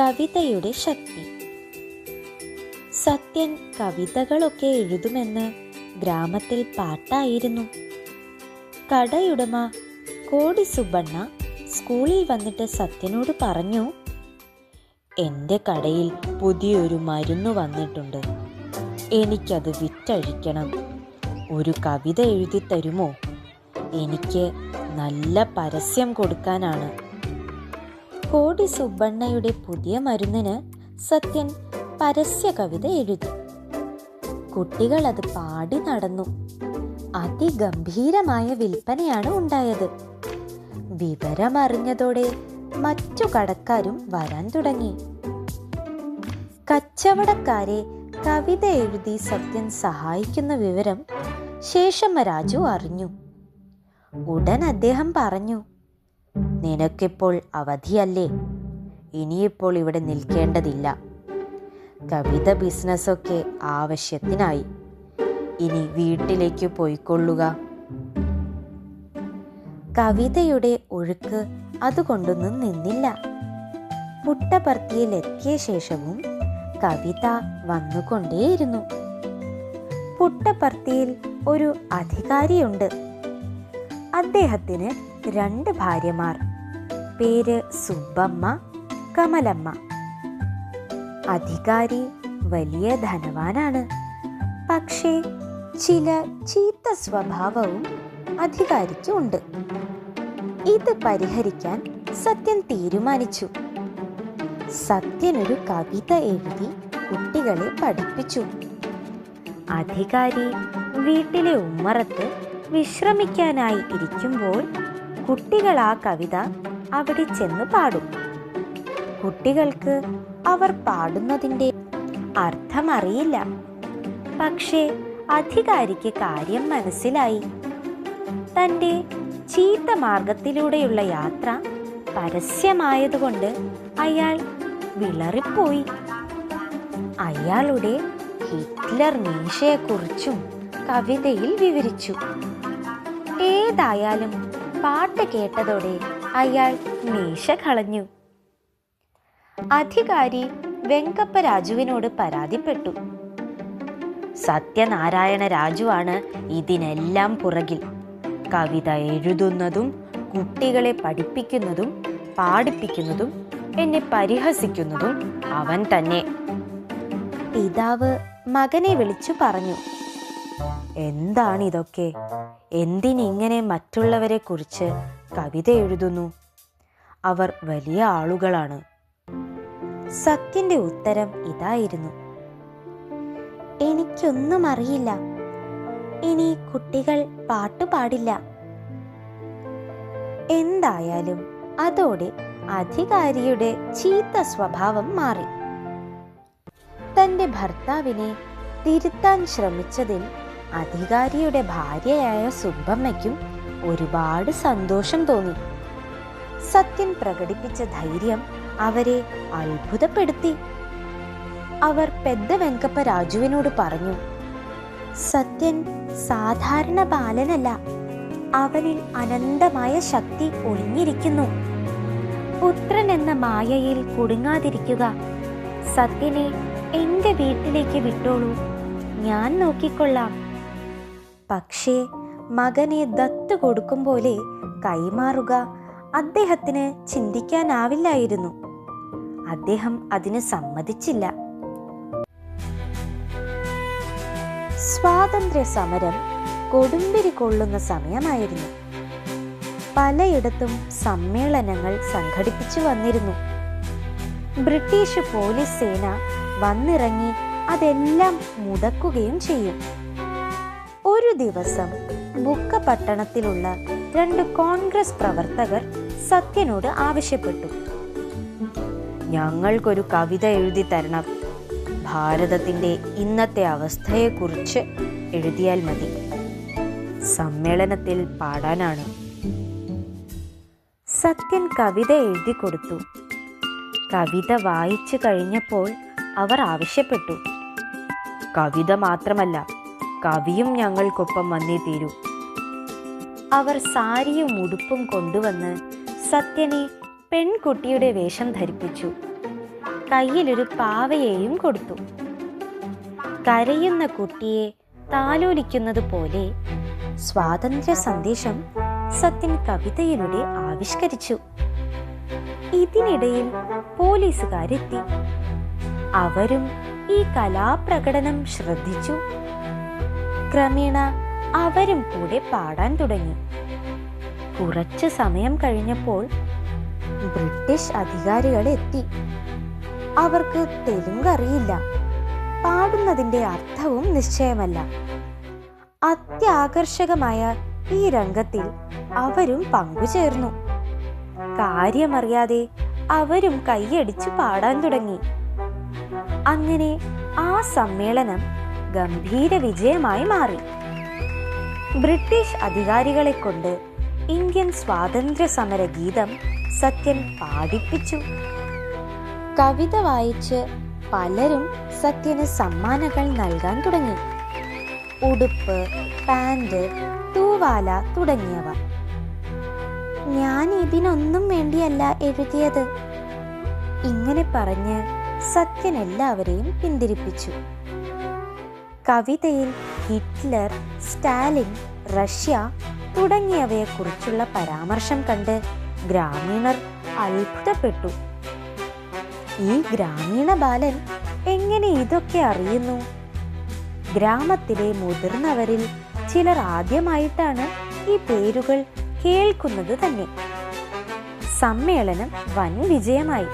കവിതയുടെ ശക്തി. സത്യൻ കവിതകളൊക്കെ എഴുതുമെന്ന് ഗ്രാമത്തിൽ പാട്ടായിരുന്നു. കടയുടമ കോടി സുബ്ബണ്ണ സ്കൂളിൽ വന്നിട്ട് സത്യനോട് പറഞ്ഞു, എൻ്റെ കടയിൽ പുതിയൊരു മരുന്ന് വന്നിട്ടുണ്ട്, എനിക്കത് വിറ്റഴിക്കണം. ഒരു കവിത എഴുതി തരുമോ? എനിക്ക് നല്ല പരസ്യം കൊടുക്കാനാണ്. കോടി സുബ്ബണ്ണയുടെ പുതിയ മരുന്നിന് സത്യൻ പരസ്യ കവിത എഴുതി. കുട്ടികൾ അത് പാടി നടന്നു. അതിഗംഭീരമായ വിൽപ്പനയാണ് ഉണ്ടായത്. വിവരമറിഞ്ഞതോടെ മറ്റു കടക്കാരും വരാൻ തുടങ്ങി. കച്ചവടക്കാരെ കവിത എഴുതി സത്യൻ സഹായിക്കുന്ന വിവരം ശേഷമ്മ രാജു അറിഞ്ഞു. ഉടൻ അദ്ദേഹം പറഞ്ഞു, നിനക്കിപ്പോൾ അവധിയല്ലേ, ഇനിയിപ്പോൾ ഇവിടെ നിൽക്കേണ്ടതില്ല. കവിത ബിസിനസ്സൊക്കെ ആവശ്യത്തിനായി, ഇനി വീട്ടിലേക്ക് പോയിക്കൊള്ളുക. കവിതയുടെ ഒഴുക്ക് അതുകൊണ്ടൊന്നും നിന്നില്ല. പുട്ടപർത്തിയിൽ എത്തിയ ശേഷവും കവിത വന്നുകൊണ്ടേയിരുന്നു. പുട്ടപർത്തിയിൽ ഒരു അധികാരിയുണ്ട്. അദ്ദേഹത്തിന് 2 ഭാര്യമാർ. പേര് സുബ്ബമ്മ, കമലമ്മ. അധികാരി വലിയ ധനവാനാണ്. പക്ഷേ ചില ചീത്ത സ്വഭാവവും അധികാരിക്ക് ഉണ്ട്. ഇത് പരിഹരിക്കാൻ സത്യൻ തീരുമാനിച്ചു. സത്യൻ ഒരു കവിത എഴുതി കുട്ടികളെ പഠിപ്പിച്ചു. അധികാരി വീട്ടിലെ ഉമ്മറത്ത് വിശ്രമിക്കാനായി ഇരിക്കുമ്പോൾ കുട്ടികൾ ആ കവിത അവിടെ ചെന്ന് പാടും. കുട്ടികൾക്ക് അവർ പാടുന്നതിൻ്റെ അർത്ഥം അറിയില്ല. പക്ഷേ അധികാരിക്ക് കാര്യം മനസ്സിലായി. തൻ്റെ ചീത്ത മാർഗത്തിലൂടെയുള്ള യാത്ര പരസ്യമായതുകൊണ്ട് അയാൾ വിളറിപ്പോയി. അയാളുടെ ഹിറ്റ്ലർ മീശയെക്കുറിച്ചും കവിതയിൽ വിവരിച്ചു. ഏതായാലും പാട്ട് കേട്ടതോടെ അയാൾ മീശ കളഞ്ഞു. അധികാരി വെങ്കപ്പ രാജുവിനോട് പരാതിപ്പെട്ടു. സത്യനാരായണ രാജുവാണ് ഇതിനെല്ലാം പുറകിൽ. കവിത എഴുതുന്നതും കുട്ടികളെ പഠിപ്പിക്കുന്നതും പാടിപ്പിക്കുന്നതും എന്നെ പരിഹസിക്കുന്നതും അവൻ തന്നെ. പിതാവ് മകനെ വിളിച്ചു പറഞ്ഞു, എന്താണിതൊക്കെ? എന്തിനിങ്ങനെ മറ്റുള്ളവരെ കുറിച്ച് കവിത എഴുതുന്നു? അവർ വലിയ ആളുകളാണ്. സത്യന്റെ ഉത്തരം ഇതായിരുന്നു, എനിക്കൊന്നും അറിയില്ല. ഇനി കുട്ടികൾ പാട്ട് പാടില്ല. എന്തായാലും അതോടെ അധികാരിയുടെ ചീത്ത സ്വഭാവം മാറി. തന്റെ ഭർത്താവിനെ തിരുത്താൻ ശ്രമിച്ചതിൽ അധികാരിയുടെ ഭാര്യയായ സുബ്ബമ്മയ്ക്കും ഒരുപാട് സന്തോഷം തോന്നി. സത്യൻ പ്രകടിപ്പിച്ച ധൈര്യം അവരെ അത്ഭുതപ്പെടുത്തി. അവർ പെദ്ദ വെങ്കപ്പ രാജുവിനോട് പറഞ്ഞു, സത്യൻ സാധാരണ ബാലനല്ല, അവനിൽ അനന്തമായ ശക്തി ഒളിഞ്ഞിരിക്കുന്നു. പുത്രൻ എന്ന മായയിൽ കുടുങ്ങാതിരിക്കുക. സത്യനെ എന്റെ വീട്ടിലേക്ക് വിട്ടോളൂ, ഞാൻ നോക്കിക്കൊള്ളാം. പക്ഷേ മകനെ ദത്ത് കൊടുക്കും പോലെ കൈമാറുക അദ്ദേഹത്തിന് ചിന്തിക്കാനാവില്ലായിരുന്നു. അദ്ദേഹം അതിന് സമ്മതിച്ചില്ല. സ്വാതന്ത്ര്യ സമരം കൊടുമ്പിരി കൊള്ളുന്ന സമയമായിരുന്നു. പലയിടത്തും സമ്മേളനങ്ങൾ സംഘടിപ്പിച്ചു വന്നിരുന്നു. ബ്രിട്ടീഷ് പോലീസ് സേന വന്നിറങ്ങി അതെല്ലാം മുടക്കുകയും ചെയ്യും. ഒരു ദിവസം ബുക്ക പട്ടണത്തിലുള്ള 2 കോൺഗ്രസ് പ്രവർത്തകർ സത്യനോട് ആവശ്യപ്പെട്ടു, ഞങ്ങൾക്കൊരു കവിത എഴുതി തരണം. ഭാരതത്തിൻ്റെ ഇന്നത്തെ അവസ്ഥയെക്കുറിച്ച് എഴുതിയാൽ മതി. സമ്മേളനത്തിൽ പാടാനാണ്. സത്യൻ കവിത എഴുതി കൊടുത്തു. കവിത വായിച്ചു കഴിഞ്ഞപ്പോൾ അവർ ആവശ്യപ്പെട്ടു, കവിത മാത്രമല്ല, കവിയും ഞങ്ങൾക്കൊപ്പം വന്നേ തീരൂ. അവർ സാരിയും ഉടുപ്പും കൊണ്ടുവന്ന് സത്യനെ പെൺകുട്ടിയുടെ വേഷം ധരിപ്പിച്ചു. കയ്യിലൊരു പാവയെയും കൊടുത്തു. കരയുന്ന കുട്ടിയെ താലോലിക്കുന്നത് പോലെ സ്വാതന്ത്ര്യ സന്ദേശം സത്യൻ കവിതയിലൂടെ ആവിഷ്കരിച്ചു. ഇതിനിടയിൽ പോലീസുകാരെത്തി. അവരും ഈ കലാപ്രകടനം ശ്രദ്ധിച്ചു. ക്രമേണ അവരും കൂടെ പാടാൻ തുടങ്ങി. കുറച്ചു സമയം കഴിഞ്ഞപ്പോൾ ബ്രിട്ടീഷ് അധികാരികൾ എത്തി. അവർക്ക് തെലുങ്ക് അറിയില്ല, പാടുന്നതിന്റെ അർത്ഥവും നിശ്ചയമല്ല. അത്യാകർഷകമായ ഈ രംഗത്തിൽ അവരും പങ്കുചേർന്നു. കാര്യമറിയാതെ അവരും കൈയടിച്ചു പാടാൻ തുടങ്ങി. അങ്ങനെ ആ സമ്മേളനം ഗംഭീര വിജയമായി മാറി. ബ്രിട്ടീഷ് അധികാരികളെ കൊണ്ട് ഇന്ത്യൻ സ്വാതന്ത്ര്യ സമര ഗീതം സത്യൻ പാടിപ്പിച്ചു. കവിത വായിച്ച് പലരും സത്യന് സമ്മാനങ്ങൾ നൽകാൻ തുടങ്ങി. ഉടുപ്പ്, പാന്റ്, തൂവാല തുടങ്ങിയവ. ഞാൻ ഇതിനൊന്നും വേണ്ടിയല്ല എഴുതിയത്, ഇങ്ങനെ പറഞ്ഞ് സത്യൻ എല്ലാവരെയും പിന്തിരിപ്പിച്ചു. കവിതയിൽ ഹിറ്റ്ലർ, സ്റ്റാലിൻ, റഷ്യ തുടങ്ങിയവയെക്കുറിച്ചുള്ള പരാമർശം കണ്ട് ഗ്രാമീണർ അത്ഭുതപ്പെട്ടു. ഈ ഗ്രാമീണ ബാലൻ എങ്ങനെ ഇതൊക്കെ അറിയുന്നു? ഗ്രാമത്തിലെ മുതിർന്നവരിൽ ചിലർ ആദ്യമായിട്ടാണ് ഈ പേരുകൾ കേൾക്കുന്നത് തന്നെ. സമ്മേളനം വൻ വിജയമായി.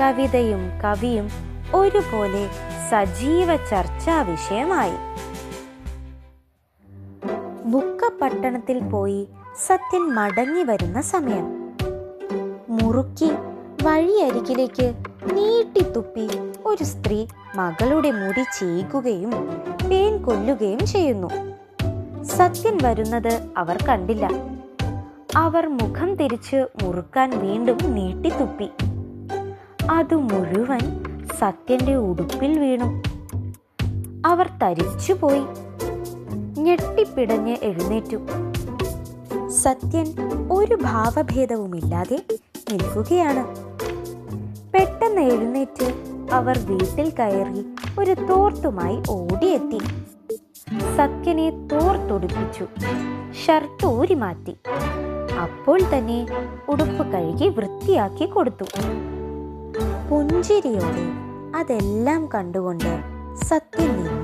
കവിതയും കവിയും ഒരുപോലെ സജീവ ചർച്ചാ വിഷയമായി. ബുക്കപട്ടണത്തിൽ പോയി സത്യൻ മടങ്ങി വരുന്ന സമയം മുറുക്കി വഴിയരികിലേക്ക് നീട്ടിത്തുപ്പി ഒരു സ്ത്രീ മകളുടെ മുടി ചീകുകയും പേൻ കൊല്ലുകയും ചെയ്യുന്നു. സത്യൻ വരുന്നത് അവർ കണ്ടില്ല. അവർ മുഖം തിരിച്ച് മുറുക്കാൻ വീണ്ടും നീട്ടിത്തുപ്പി. അത് മുഴുവൻ സത്യന്റെ ഉടുപ്പിൽ വീണു. അവർ തരിച്ചുപോയി. ഞെട്ടിപ്പിടഞ്ഞ് എഴുന്നേറ്റു. സത്യൻ ഒരു ഭാവഭേദവുമില്ലാതെ നിൽക്കുകയാണ്. പെട്ടെന്ന് എഴുന്നേറ്റ് അവർ വീട്ടിൽ കയറി ഒരു തോർത്തുമായി ഓടിയെത്തി. സത്യനെ തോർത്തൊടുപ്പിച്ചു. ഷർട്ട് ഊരി മാറ്റി. അപ്പോൾ തന്നെ ഉടുപ്പ് കഴുകി വൃത്തിയാക്കി കൊടുത്തു. പുഞ്ചിരിയോടെ അതെല്ലാം കണ്ടുകൊണ്ട് സത്യൻ നിന്നു.